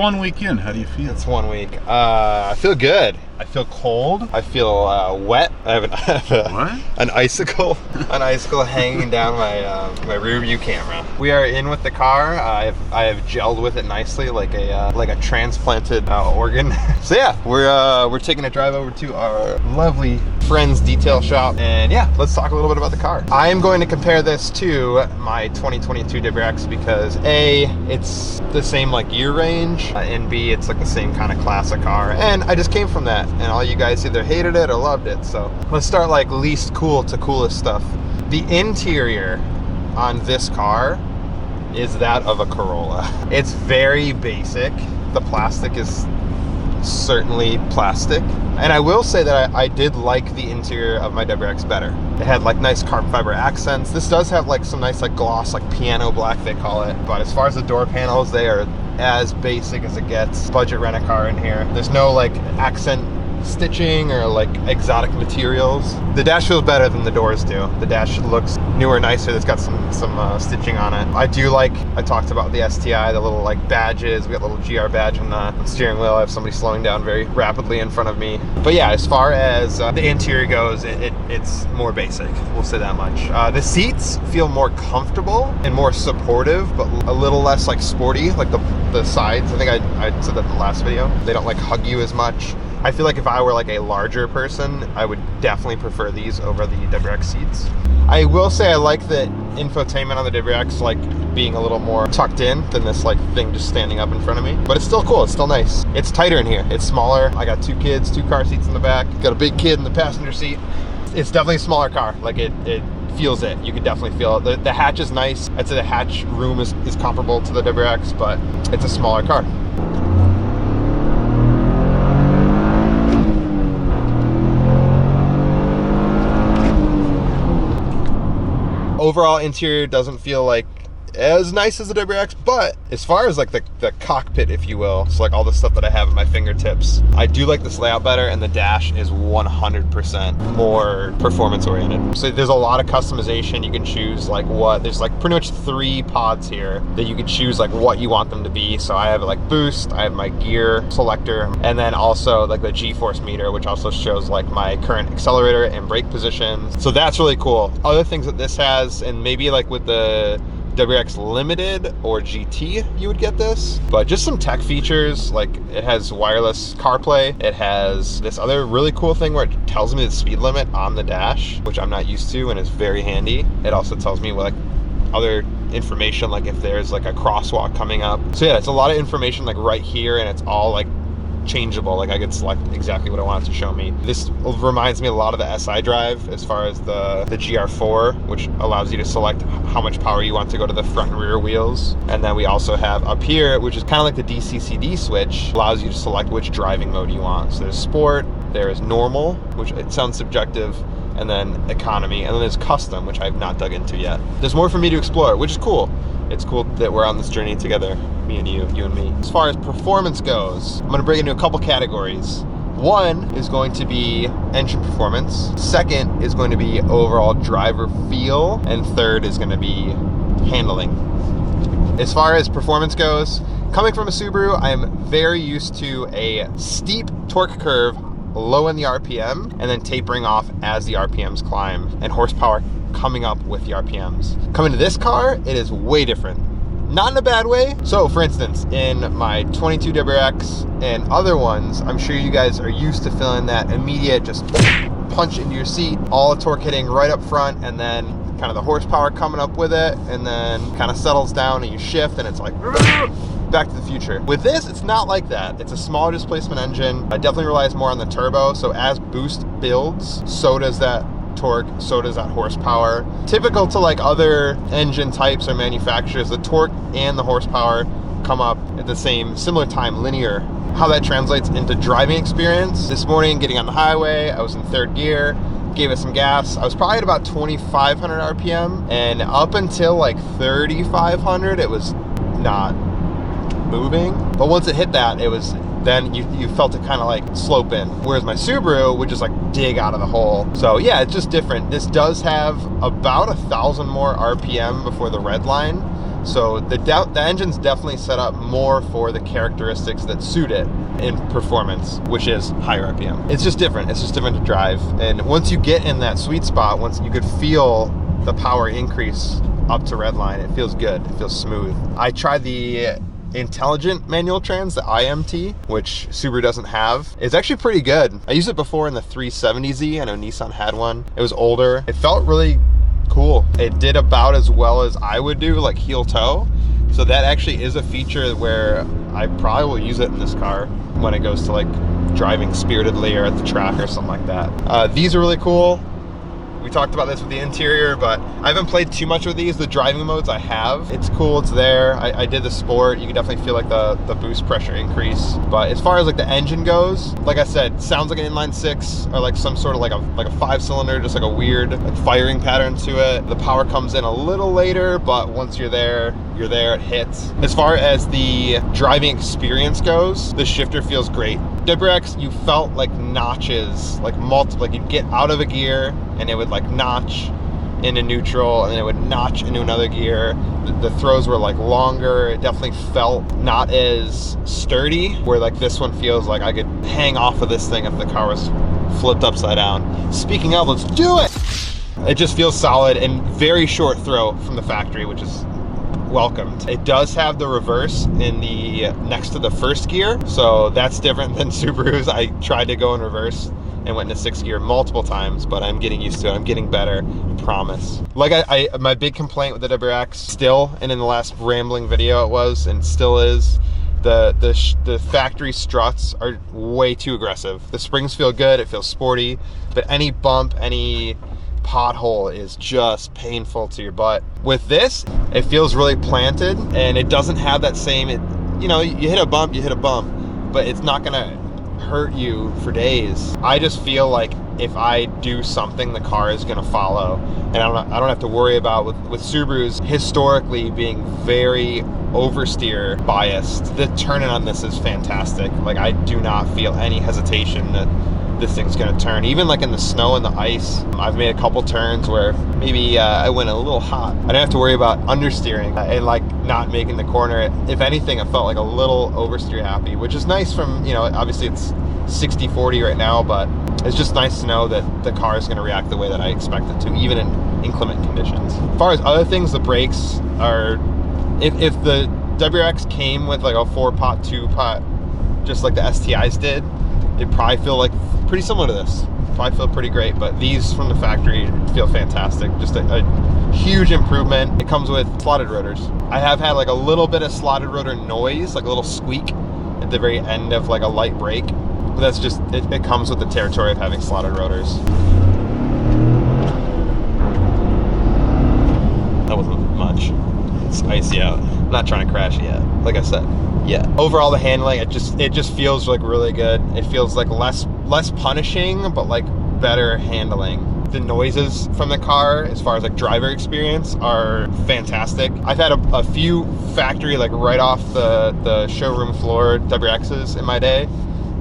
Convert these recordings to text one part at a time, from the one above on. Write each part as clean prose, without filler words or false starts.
1 week in. How do you feel? It's 1 week. I feel good. I feel cold. I feel wet. I have an icicle, hanging down my rear view camera. We are in with the car. I have gelled with it nicely, like a transplanted organ. So yeah, we're taking a drive over to our lovely friend's detail shop, and yeah, let's talk a little bit about the car. I am going to compare this to my 2022 WRX because A, it's the same like year range, and B, it's like the same kind of class of car, and I just came from that, and all you guys either hated it or loved it. So let's start like least cool to coolest stuff. The interior on this car is that of a Corolla. It's very basic. The plastic is certainly plastic, and I will say that I did like the interior of my WRX better. It had like nice carbon fiber accents. This does have like some nice like gloss, like piano black they call it, but as far as the door panels, they are as basic as it gets. Budget rent-a-car in here. There's no like accent stitching or like exotic materials. The dash feels better than the doors do. The dash looks newer, nicer. It's got some stitching on it. I talked about the STI, the little like badges. We got a little GR badge on the steering wheel. I have somebody slowing down very rapidly in front of me. But yeah, as far as the interior goes, it's more basic. We'll say that much. The seats feel more comfortable and more supportive, but a little less like sporty, like the sides. I think I said that in the last video. They don't like hug you as much. I feel like if I were like a larger person, I would definitely prefer these over the WRX seats. I will say I like the infotainment on the WRX like being a little more tucked in than this like thing just standing up in front of me. But it's still cool, it's still nice. It's tighter in here, it's smaller. I got 2 kids, 2 car seats in the back. Got a big kid in the passenger seat. It's definitely a smaller car, like it feels it. You can definitely feel it. The hatch is nice. I'd say the hatch room is comparable to the WRX, but it's a smaller car. Overall interior doesn't feel like as nice as the WRX, but as far as like the cockpit, if you will, so like all the stuff that I have at my fingertips, I do like this layout better, and the dash is 100% more performance oriented. So there's a lot of customization. You can choose like there's like pretty much 3 pods here that you can choose like what you want them to be. So I have like boost, I have my gear selector, and then also like the G-force meter, which also shows like my current accelerator and brake positions. So that's really cool. Other things that this has, and maybe like with the WRX Limited or GT you would get this, but just some tech features, like it has wireless CarPlay. It has this other really cool thing where it tells me the speed limit on the dash, which I'm not used to, and it's very handy. It also tells me like other information, like if there's like a crosswalk coming up. So yeah, it's a lot of information like right here, and it's all like changeable. Like I could select exactly what I want it to show me. This reminds me a lot of the SI drive as far as the GR4, which allows you to select how much power you want to go to the front and rear wheels. And then we also have up here, which is kind of like the DC-CD switch, allows you to select which driving mode you want. So there's sport, there is normal, which it sounds subjective, and then economy, and then there's custom, which I've not dug into yet. There's more for me to explore, which is cool. It's cool that we're on this journey together, me and you and me. As far as performance goes, I'm gonna break it into a couple categories. One is going to be engine performance. Second is going to be overall driver feel. And third is gonna be handling. As far as performance goes, coming from a Subaru, I'm very used to a steep torque curve low in the RPM and then tapering off as the RPMs climb, and horsepower coming up with the RPMs. Coming to this car, it is way different. Not in a bad way. So for instance, in my 22 WRX and other ones, I'm sure you guys are used to feeling that immediate just punch into your seat, all the torque hitting right up front, and then kind of the horsepower coming up with it, and then kind of settles down and you shift and it's like Back to the Future. With this, it's not like that. It's a smaller displacement engine. It definitely relies more on the turbo. So as boost builds, so does that torque, so does that horsepower. Typical to like other engine types or manufacturers, the torque and the horsepower come up at the similar time, linear. How that translates into driving experience. This morning, getting on the highway, I was in 3rd gear, gave it some gas. I was probably at about 2,500 RPM, and up until like 3,500, it was not moving. But once it hit that, it was, then you felt it kind of like slope in. Whereas my Subaru would just like dig out of the hole. So yeah, it's just different. This does have about 1,000 more RPM before the red line. So the engine's definitely set up more for the characteristics that suit it in performance, which is higher RPM. It's just different. It's just different to drive. And once you get in that sweet spot, once you could feel the power increase up to redline, it feels good. It feels smooth. I tried the intelligent manual trans, the IMT, which Subaru doesn't have. It's actually pretty good. I used it before in the 370Z. I know Nissan had one. It was older. It felt really cool. It did about as well as I would do, like heel toe. So that actually is a feature where I probably will use it in this car when it goes to like driving spiritedly or at the track or something like that. These are really cool. We talked about this with the interior, but I haven't played too much with these. The driving modes I have, it's cool, it's there. I did the sport. You can definitely feel like the boost pressure increase. But as far as like the engine goes, like I said, sounds like an inline six or like some sort of like a 5-cylinder, just like a weird like firing pattern to it. The power comes in a little later, but once you're there, it hits. As far as the driving experience goes, the shifter feels great. WRX, you felt like notches, like multiple, like you'd get out of a gear and it would like notch into neutral and then it would notch into another gear. The throws were like longer. It definitely felt not as sturdy, where like this one feels like I could hang off of this thing if the car was flipped upside down. Speaking of, let's do it! It just feels solid and very short throw from the factory, which is welcomed. It does have the reverse in the next to the first gear, so that's different than Subaru's. I tried to go in reverse and went into 6th gear multiple times, but I'm getting used to it. I'm getting better, I promise. Like my big complaint with the WRX still, and in the last rambling video it was, and still is, the factory struts are way too aggressive. The springs feel good, it feels sporty, but any bump, any pothole is just painful to your butt. With this, it feels really planted, and it doesn't have that same, you know, you hit a bump, but it's not gonna hurt you for days. I just feel like if I do something, the car is gonna follow, and I don't have to worry about with Subarus historically being very oversteer biased. The turning on this is fantastic. Like, I do not feel any hesitation that this thing's gonna turn. Even like in the snow and the ice, I've made a couple turns where maybe I went a little hot. I didn't have to worry about understeering and like not making the corner. If anything, I felt like a little oversteer happy, which is nice from, you know, obviously it's 60-40 right now, but it's just nice to know that the car is gonna react the way that I expect it to, even in inclement conditions. As far as other things, the brakes are, if the WRX came with like a 4-pot, 2-pot, just like the STIs did, it'd probably feel like pretty similar to this. Probably feel pretty great, but these from the factory feel fantastic. Just a huge improvement. It comes with slotted rotors. I have had like a little bit of slotted rotor noise, like a little squeak at the very end of like a light brake. But that's just, it comes with the territory of having slotted rotors. That wasn't much. It's icy out. I'm not trying to crash it yet, like I said. Yeah. Overall, the handling, it just feels like really good. It feels like less punishing, but like better handling. The noises from the car, as far as like driver experience, are fantastic. I've had a few factory, like right off the showroom floor WRXs in my day,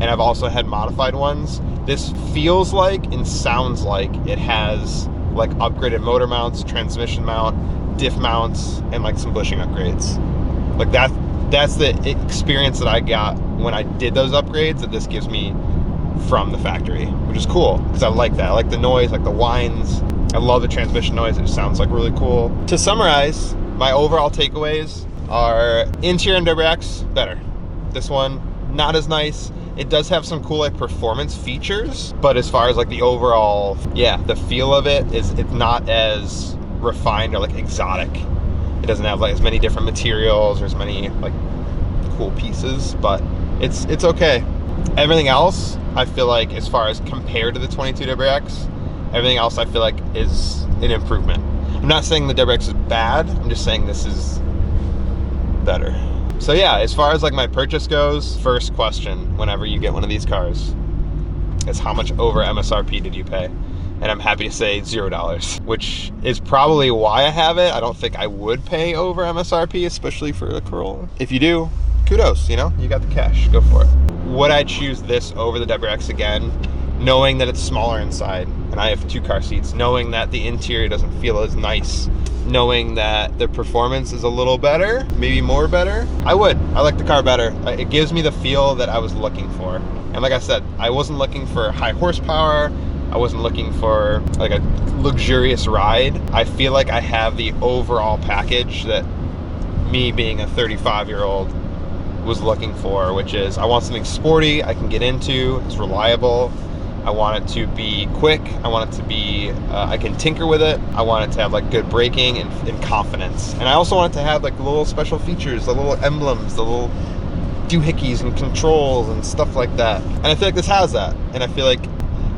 and I've also had modified ones. This feels like and sounds like it has like upgraded motor mounts, transmission mount, diff mounts, and like some bushing upgrades. Like that's the experience that I got when I did those upgrades that this gives me from the factory, which is cool because I like that. I like the noise, like the whines. I love the transmission noise. It just sounds like really cool. To summarize, my overall takeaways are interior and WRX, better. This one, not as nice. It does have some cool like performance features, but as far as like the overall, yeah, the feel of it is, it's not as refined or like exotic. It doesn't have like as many different materials or as many like cool pieces, but it's okay. Everything else, I feel like, as far as compared to the 22 WRX, everything else I feel like is an improvement. I'm not saying the WRX is bad, I'm just saying this is better. So yeah, as far as like my purchase goes, first question whenever you get one of these cars is how much over MSRP did you pay? And I'm happy to say $0, which is probably why I have it. I don't think I would pay over MSRP, especially for a Corolla. If you do, kudos, you know, you got the cash, go for it. Would I choose this over the WRX again, knowing that it's smaller inside and I have 2 car seats, knowing that the interior doesn't feel as nice knowing that the performance is a little better, maybe more better. I like the car better. It gives me the feel that I was looking for. And like I said, I wasn't looking for high horsepower. I wasn't looking for like a luxurious ride. I feel like I have the overall package that me being a 35-year-old was looking for, which is I want something sporty I can get into, it's reliable. I want it to be quick. I want it to be, I can tinker with it. I want it to have like good braking and confidence. And I also want it to have like the little special features, the little emblems, the little doohickeys and controls and stuff like that. And I feel like this has that. And I feel like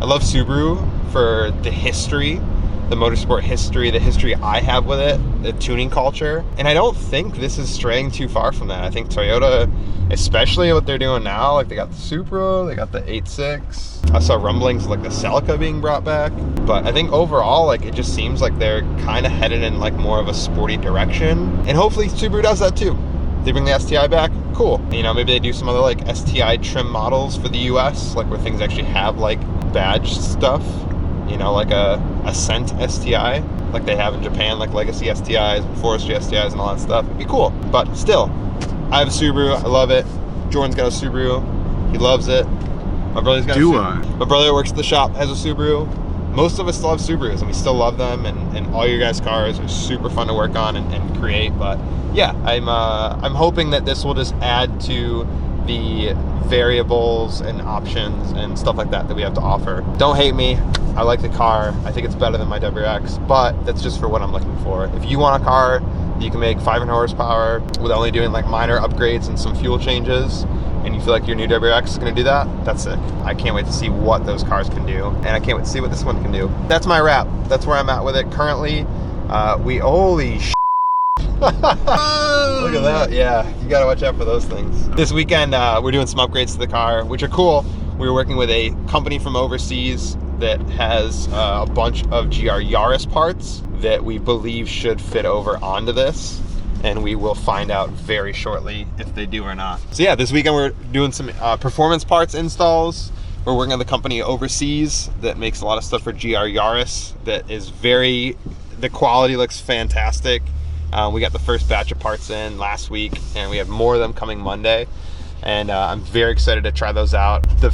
I love Subaru for the history, the motorsport history, the history I have with it, the tuning culture. And I don't think this is straying too far from that. I think Toyota, especially what they're doing now, like they got the Supra, they got the 8.6. I saw rumblings of like the Celica being brought back. But I think overall, like it just seems like they're kind of headed in like more of a sporty direction. And hopefully Subaru does that too. They bring the STI back, cool. You know, maybe they do some other like STI trim models for the US, like where things actually have like badge stuff. You know, like a Ascent STI, like they have in Japan, like Legacy STIs, Forestry STIs and all that stuff. It'd be cool. But still, I have a Subaru, I love it. Jordan's got a Subaru, he loves it. My brother's got a Subaru. My brother works at the shop, has a Subaru. Most of us still have Subarus and we still love them, and all your guys' cars are super fun to work on and create. But yeah, I'm hoping that this will just add to the variables and options and stuff like that we have to offer. Don't hate me, I like the car. I think it's better than my WRX, but that's just for what I'm looking for. If you want a car that you can make 500 horsepower with only doing like minor upgrades and some fuel changes, and you feel like your new WRX is gonna do that, that's sick. I can't wait to see what those cars can do, and I can't wait to see what this one can do. That's my wrap. That's where I'm at with it currently. Holy sh**. Look at that. Yeah, you gotta watch out for those things. This weekend, we're doing some upgrades to the car, which are cool. We were working with a company from overseas that has a bunch of GR Yaris parts that we believe should fit over onto this. And we will find out very shortly if they do or not. So yeah, this weekend we're doing some performance parts installs. We're working with a company overseas that makes a lot of stuff for GR Yaris that is the quality looks fantastic. We got the first batch of parts in last week, and we have more of them coming Monday. And I'm very excited to try those out. The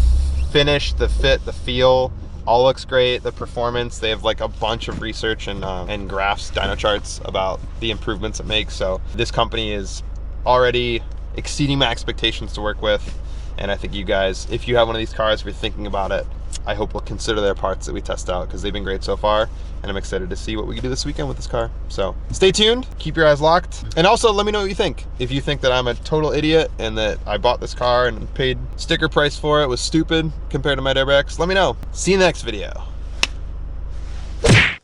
finish, the fit, the feel, all looks great. The performance, they have like a bunch of research and graphs, dyno charts about the improvements it makes. So this company is already exceeding my expectations to work with. And I think you guys, if you have one of these cars, if you're thinking about it, I hope we'll consider their parts that we test out, because they've been great so far. And I'm excited to see what we can do this weekend with this car. So stay tuned, keep your eyes locked. And also let me know what you think. If you think that I'm a total idiot and that I bought this car and paid sticker price for it was stupid compared to my WRX, let me know. See you in the next video.